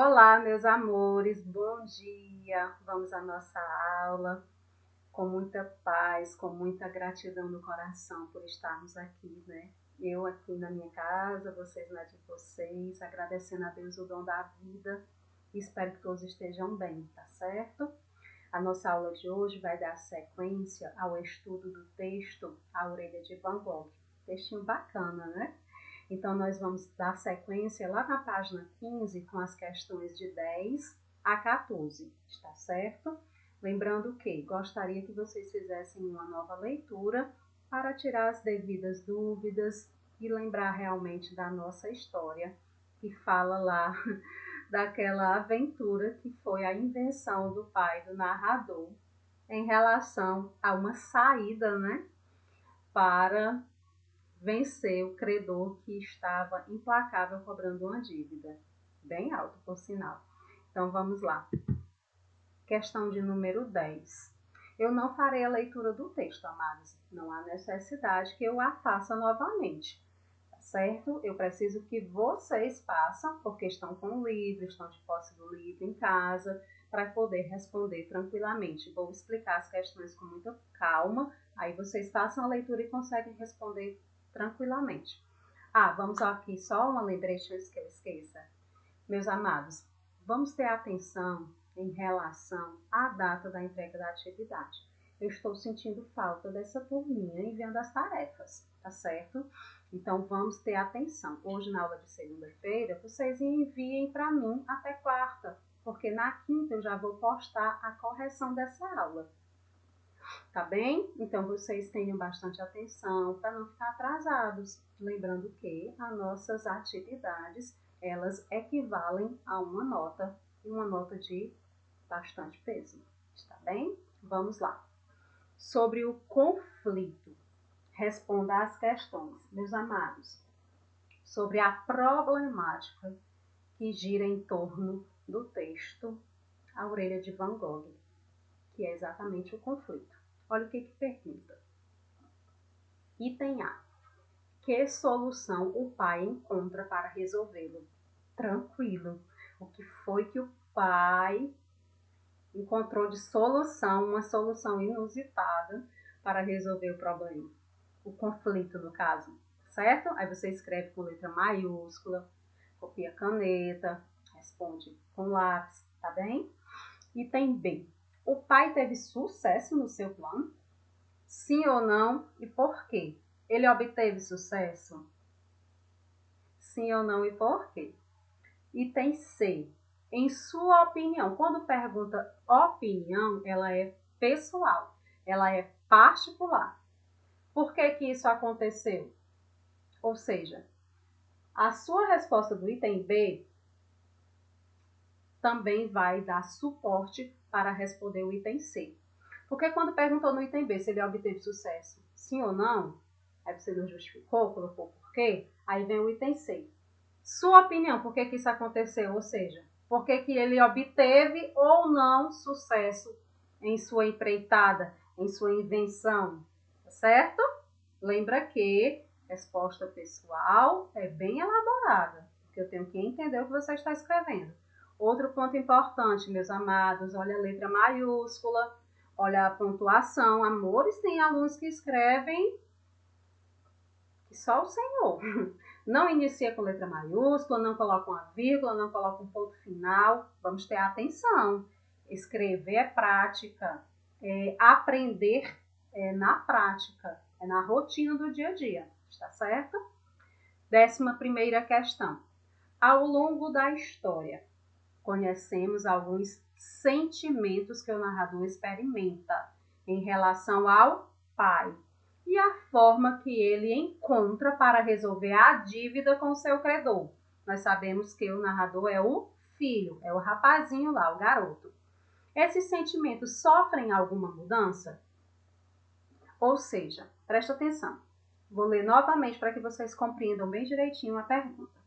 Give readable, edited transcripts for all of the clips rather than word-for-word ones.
Olá, meus amores, bom dia! Vamos à nossa aula com muita paz, com muita gratidão no coração por estarmos aqui, né? Eu aqui na minha casa, vocês na de vocês, agradecendo a Deus o dom da vida. Espero que todos estejam bem, tá certo? A nossa aula de hoje vai dar sequência ao estudo do texto A Orelha de Van Gogh. Textinho bacana, né? Então, nós vamos dar sequência lá na página 15 com as questões de 10 a 14, está certo? Lembrando que gostaria que vocês fizessem uma nova leitura para tirar as devidas dúvidas e lembrar realmente da nossa história, que fala lá daquela aventura que foi a invenção do pai do narrador em relação a uma saída, né, para vencer o credor que estava implacável cobrando uma dívida, bem alto por sinal. Então vamos lá. Questão de número 10. Eu não farei a leitura do texto, amados. Não há necessidade que eu a faça novamente, tá certo? Eu preciso que vocês façam, porque estão com o livro, estão de posse do livro em casa, para poder responder tranquilamente. Vou explicar as questões com muita calma, aí vocês façam a leitura e conseguem responder tranquilamente. Vamos aqui só uma lembrete antes que eu esqueça. Meus amados, vamos ter atenção em relação à data da entrega da atividade. Eu estou sentindo falta dessa turminha enviando as tarefas, tá certo? Então, vamos ter atenção. Hoje, na aula de segunda-feira, vocês enviem para mim até quarta, porque na quinta eu já vou postar a correção dessa aula. Tá bem? Então, vocês tenham bastante atenção para não ficar atrasados. Lembrando que as nossas atividades, elas equivalem a uma nota, e uma nota de bastante peso. Está bem? Vamos lá. Sobre o conflito, responda às questões, meus amados, sobre a problemática que gira em torno do texto A Orelha de Van Gogh, que é exatamente o conflito. Olha o que pergunta. Item A. Que solução o pai encontra para resolvê-lo? Tranquilo. O que foi que o pai encontrou de solução, uma solução inusitada para resolver o problema? O conflito, no caso, certo? Aí você escreve com letra maiúscula, copia a caneta, responde com lápis, tá bem? Item B. O pai teve sucesso no seu plano? Sim ou não e por quê? Ele obteve sucesso? Sim ou não e por quê? Item C. Em sua opinião, quando pergunta opinião, ela é pessoal, ela é particular. Por que que isso aconteceu? Ou seja, a sua resposta do item B também vai dar suporte para responder o item C. Porque quando perguntou no item B se ele obteve sucesso, sim ou não, aí você não justificou, colocou por quê, aí vem o item C. Sua opinião, por que que isso aconteceu? Ou seja, por que que ele obteve ou não sucesso em sua empreitada, em sua invenção, tá certo? Lembra que resposta pessoal é bem elaborada, porque eu tenho que entender o que você está escrevendo. Outro ponto importante, meus amados, olha a letra maiúscula, olha a pontuação. Amores, tem alunos que escrevem que só o Senhor. Não inicia com letra maiúscula, não coloca uma vírgula, não coloca um ponto final. Vamos ter atenção. Escrever é prática, aprender é na prática, é na rotina do dia a dia, está certo? 11ª questão. Ao longo da história, conhecemos alguns sentimentos que o narrador experimenta em relação ao pai e a forma que ele encontra para resolver a dívida com seu credor. Nós sabemos que o narrador é o filho, é o rapazinho lá, o garoto. Esses sentimentos sofrem alguma mudança? Ou seja, presta atenção. Vou ler novamente para que vocês compreendam bem direitinho a pergunta.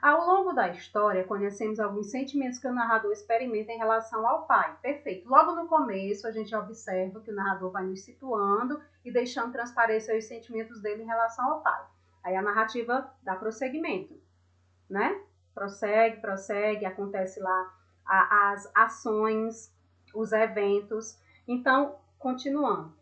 Ao longo da história, conhecemos alguns sentimentos que o narrador experimenta em relação ao pai. Perfeito. Logo no começo, a gente observa que o narrador vai nos situando e deixando transparecer os sentimentos dele em relação ao pai. Aí a narrativa dá prosseguimento, né? prossegue, acontece lá as ações, os eventos. Então, continuando.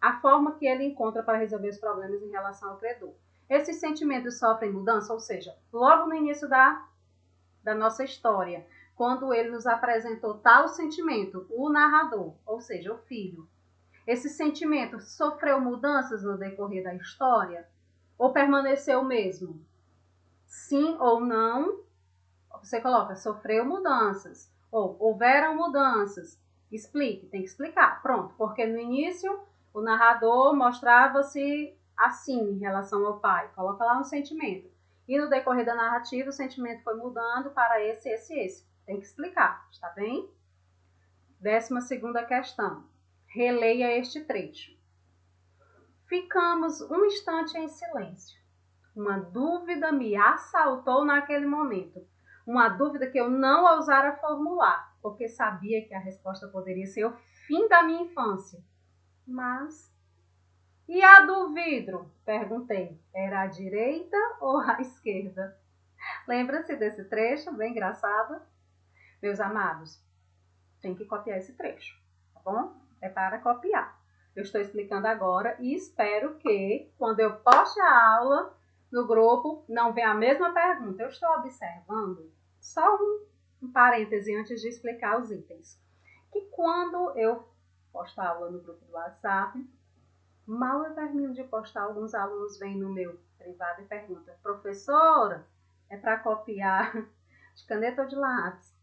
A forma que ele encontra para resolver os problemas em relação ao credor. Esses sentimentos sofrem mudança, ou seja, logo no início da nossa história, quando ele nos apresentou tal sentimento, o narrador, ou seja, o filho, esse sentimento sofreu mudanças no decorrer da história? Ou permaneceu o mesmo? Sim ou não? Você coloca, sofreu mudanças. Ou houveram mudanças. Explique, tem que explicar. Pronto, porque no início o narrador mostrava-se assim em relação ao pai. Coloca lá um sentimento. E no decorrer da narrativa o sentimento foi mudando para esse. Tem que explicar, está bem? 12ª questão. Releia este trecho. Ficamos um instante em silêncio. Uma dúvida me assaltou naquele momento. Uma dúvida que eu não ousara formular, porque sabia que a resposta poderia ser o fim da minha infância. Mas... E a do vidro? Perguntei. Era à direita ou à esquerda? Lembra-se desse trecho? Bem engraçado. Meus amados, tem que copiar esse trecho, tá bom? É para copiar. Eu estou explicando agora e espero que, quando eu poste a aula no grupo, não venha a mesma pergunta. Eu estou observando, só um parêntese antes de explicar os itens, que quando eu posto a aula no grupo do WhatsApp, mal eu termino de postar, alguns alunos vêm no meu privado e perguntam: professora, é para copiar de caneta ou de lápis?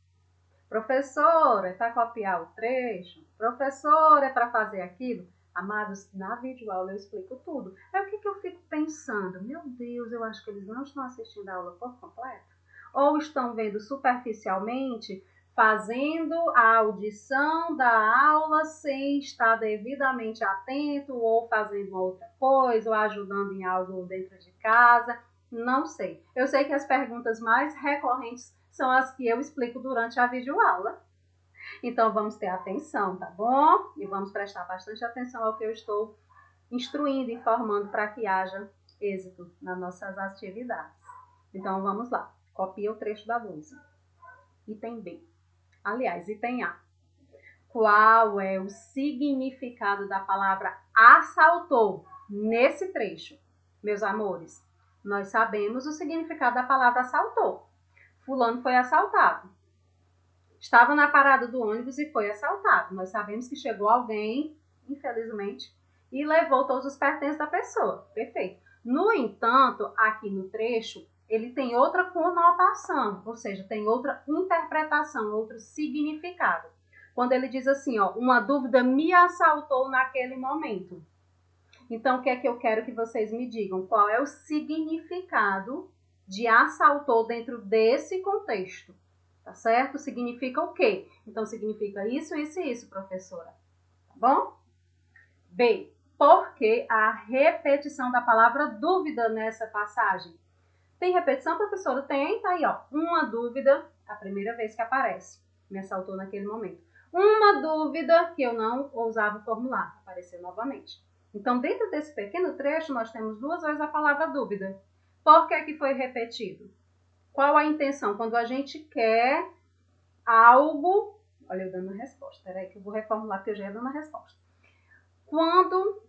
Professora, é para copiar o trecho? Professora, é para fazer aquilo? Amados, na videoaula eu explico tudo. É o que eu fico pensando? Meu Deus, eu acho que eles não estão assistindo a aula por completo. Ou estão vendo superficialmente, fazendo a audição da aula sem estar devidamente atento, ou fazendo outra coisa, ou ajudando em algo dentro de casa. Não sei. Eu sei que as perguntas mais recorrentes são as que eu explico durante a videoaula. Então, vamos ter atenção, tá bom? E vamos prestar bastante atenção ao que eu estou instruindo, informando para que haja êxito nas nossas atividades. Então, vamos lá. Copia o trecho da blusa. Item B. Aliás, item A. Qual é o significado da palavra assaltou nesse trecho? Meus amores, nós sabemos o significado da palavra assaltou. Fulano foi assaltado. Estava na parada do ônibus e foi assaltado. Nós sabemos que chegou alguém, infelizmente, e levou todos os pertences da pessoa. Perfeito. No entanto, aqui no trecho, ele tem outra conotação, ou seja, tem outra interpretação, outro significado. Quando ele diz assim, ó, uma dúvida me assaltou naquele momento. Então, o que é que eu quero que vocês me digam? Qual é o significado de assaltou dentro desse contexto? Tá certo? Significa o quê? Então, significa isso, professora. Tá bom? B. Por que a repetição da palavra dúvida nessa passagem? Tem repetição, professora? Tem, tá aí, ó. Uma dúvida, a primeira vez que aparece. Me assaltou naquele momento. Uma dúvida que eu não ousava formular. Apareceu novamente. Então, dentro desse pequeno trecho, nós temos duas vezes a palavra dúvida. Por que que foi repetido? Qual a intenção? Quando a gente quer algo... Olha, eu dando a resposta. Peraí que eu vou reformular, porque eu já ia dando a resposta. Quando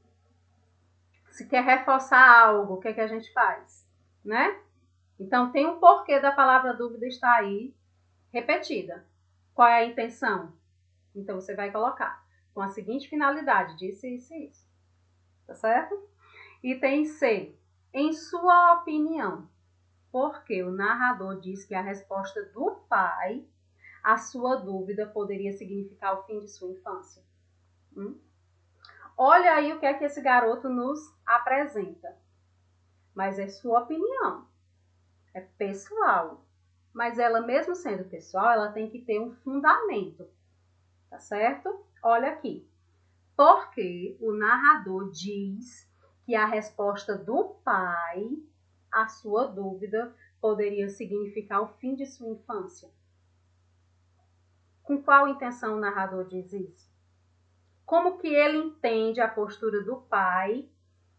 se quer reforçar algo, o que é que a gente faz? Né? Então, tem um porquê da palavra dúvida estar aí repetida. Qual é a intenção? Então, você vai colocar com a seguinte finalidade, disse isso e isso. Tá certo? Item C. Em sua opinião, porque o narrador diz que a resposta do pai, a sua dúvida poderia significar o fim de sua infância? Olha aí o que é que esse garoto nos apresenta. Mas é sua opinião. É pessoal. Mas ela, mesmo sendo pessoal, ela tem que ter um fundamento. Tá certo? Olha aqui. Porque o narrador diz que a resposta do pai, a sua dúvida, poderia significar o fim de sua infância. Com qual intenção o narrador diz isso? Como que ele entende a postura do pai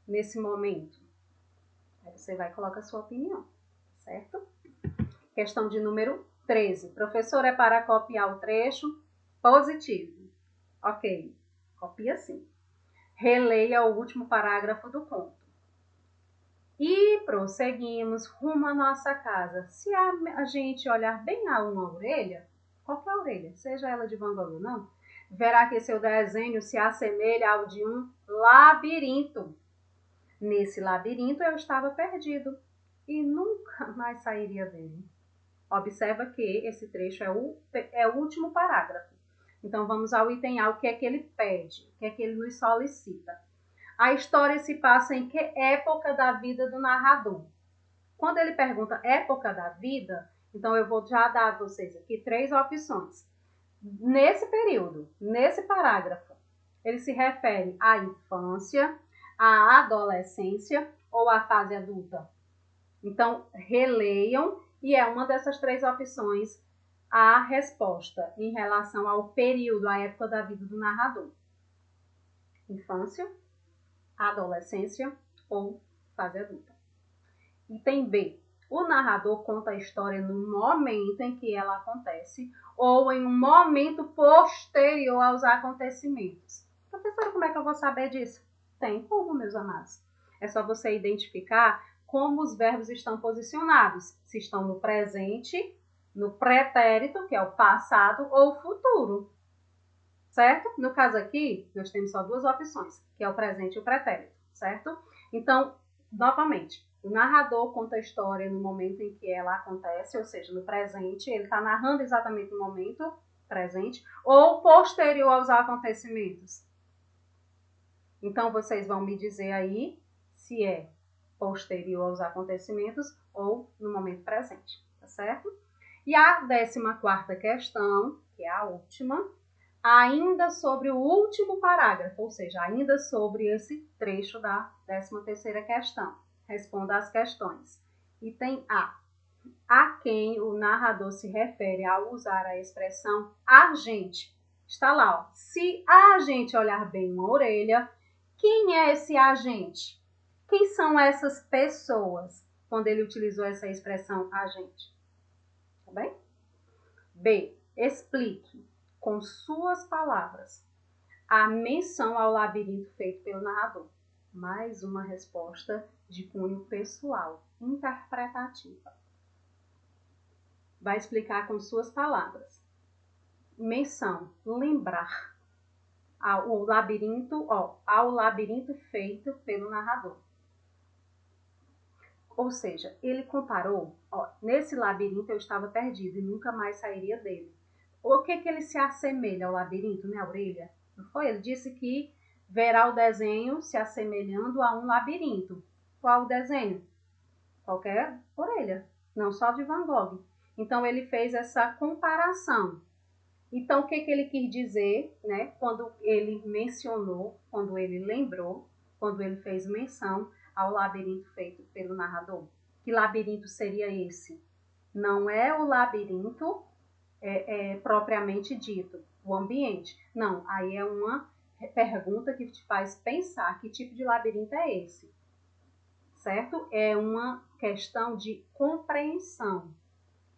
nesse momento? Aí você vai colocar a sua opinião, certo? Questão de número 13. Professor, é para copiar o trecho? Positivo. Ok, copia sim. Releia o último parágrafo do conto. E prosseguimos rumo à nossa casa. Se a gente olhar bem a uma orelha, qualquer orelha, seja ela de Van Gogh ou não, verá que seu desenho se assemelha ao de um labirinto. Nesse labirinto eu estava perdido e nunca mais sairia dele. Observa que esse trecho é o último parágrafo. Então vamos ao item A, o que é que ele pede, o que é que ele nos solicita. A história se passa em que época da vida do narrador? Quando ele pergunta época da vida, então eu vou já dar a vocês aqui 3 opções. Nesse período, nesse parágrafo, ele se refere à infância, à adolescência ou à fase adulta? Então, releiam e é uma dessas 3 opções a resposta em relação ao período, à época da vida do narrador. Infância, adolescência ou fase adulta. Item B. O narrador conta a história no momento em que ela acontece ou em um momento posterior aos acontecimentos. Professora, como é que eu vou saber disso? Tem como, meus amados. É só você identificar como os verbos estão posicionados. Se estão no presente, no pretérito, que é o passado, ou futuro. Certo? No caso aqui, nós temos só 2 opções, que é o presente e o pretérito, certo? Então, novamente, o narrador conta a história no momento em que ela acontece, ou seja, no presente, ele está narrando exatamente no momento presente, ou posterior aos acontecimentos. Então, vocês vão me dizer aí se é posterior aos acontecimentos ou no momento presente, tá certo? E a 14ª questão, que é a última, ainda sobre o último parágrafo, ou seja, ainda sobre esse trecho da 13ª questão. Responda às questões. Item A. A quem o narrador se refere ao usar a expressão agente? Está lá, ó. Se a gente olhar bem uma orelha, quem é esse agente? Quem são essas pessoas quando ele utilizou essa expressão agente? Tá bem? B. Explique com suas palavras a menção ao labirinto feito pelo narrador. Mais uma resposta de cunho pessoal, interpretativa. Vai explicar com suas palavras. Menção, lembrar ao labirinto feito pelo narrador. Ou seja, ele comparou, nesse labirinto eu estava perdido e nunca mais sairia dele. O que ele se assemelha ao labirinto, né, a orelha? Não foi? Ele disse que verá o desenho se assemelhando a um labirinto. Qual o desenho? Qualquer orelha, não só de Van Gogh. Então, ele fez essa comparação. Então, o que ele quis dizer, né, quando ele mencionou, quando ele lembrou, quando ele fez menção ao labirinto feito pelo narrador? Que labirinto seria esse? Não é o labirinto propriamente dito, o ambiente. Não, aí é uma pergunta que te faz pensar que tipo de labirinto é esse, certo? É uma questão de compreensão,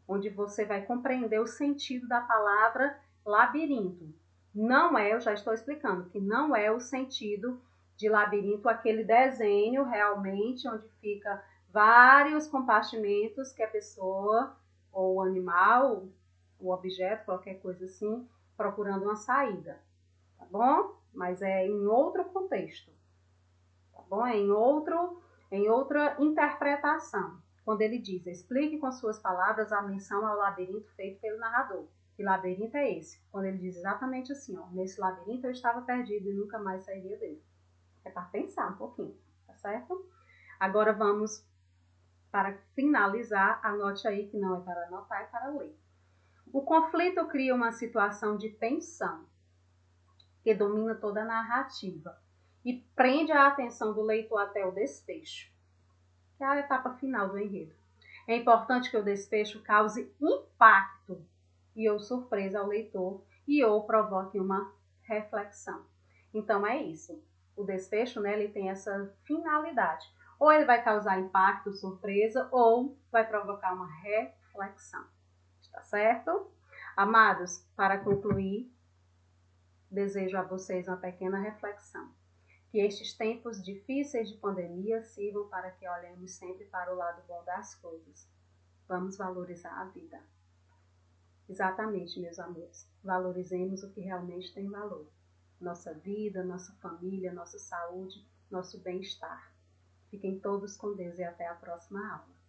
onde você vai compreender o sentido da palavra labirinto. Não é, eu já estou explicando, que não é o sentido de labirinto aquele desenho realmente onde fica vários compartimentos que a pessoa ou o animal, o objeto, qualquer coisa assim, procurando uma saída, tá bom? Mas é em outro contexto, tá bom? É em outra interpretação. Quando ele diz, explique com suas palavras a menção ao labirinto feito pelo narrador. Que labirinto é esse? Quando ele diz exatamente assim, nesse labirinto eu estava perdido e nunca mais sairia dele. É para pensar um pouquinho, tá certo? Agora vamos, para finalizar, anote aí que não é para anotar, é para ler. O conflito cria uma situação de tensão que domina toda a narrativa e prende a atenção do leitor até o desfecho, que é a etapa final do enredo. É importante que o desfecho cause impacto e ou surpresa ao leitor e ou provoque uma reflexão. Então é isso. O desfecho, né, ele tem essa finalidade. Ou ele vai causar impacto, surpresa, ou vai provocar uma reflexão. reflexão. Está certo? Amados, para concluir, desejo a vocês uma pequena reflexão. Que estes tempos difíceis de pandemia sirvam para que olhemos sempre para o lado bom das coisas. Vamos valorizar a vida. Exatamente, meus amores. Valorizemos o que realmente tem valor. Nossa vida, nossa família, nossa saúde, nosso bem-estar. Fiquem todos com Deus e até a próxima aula.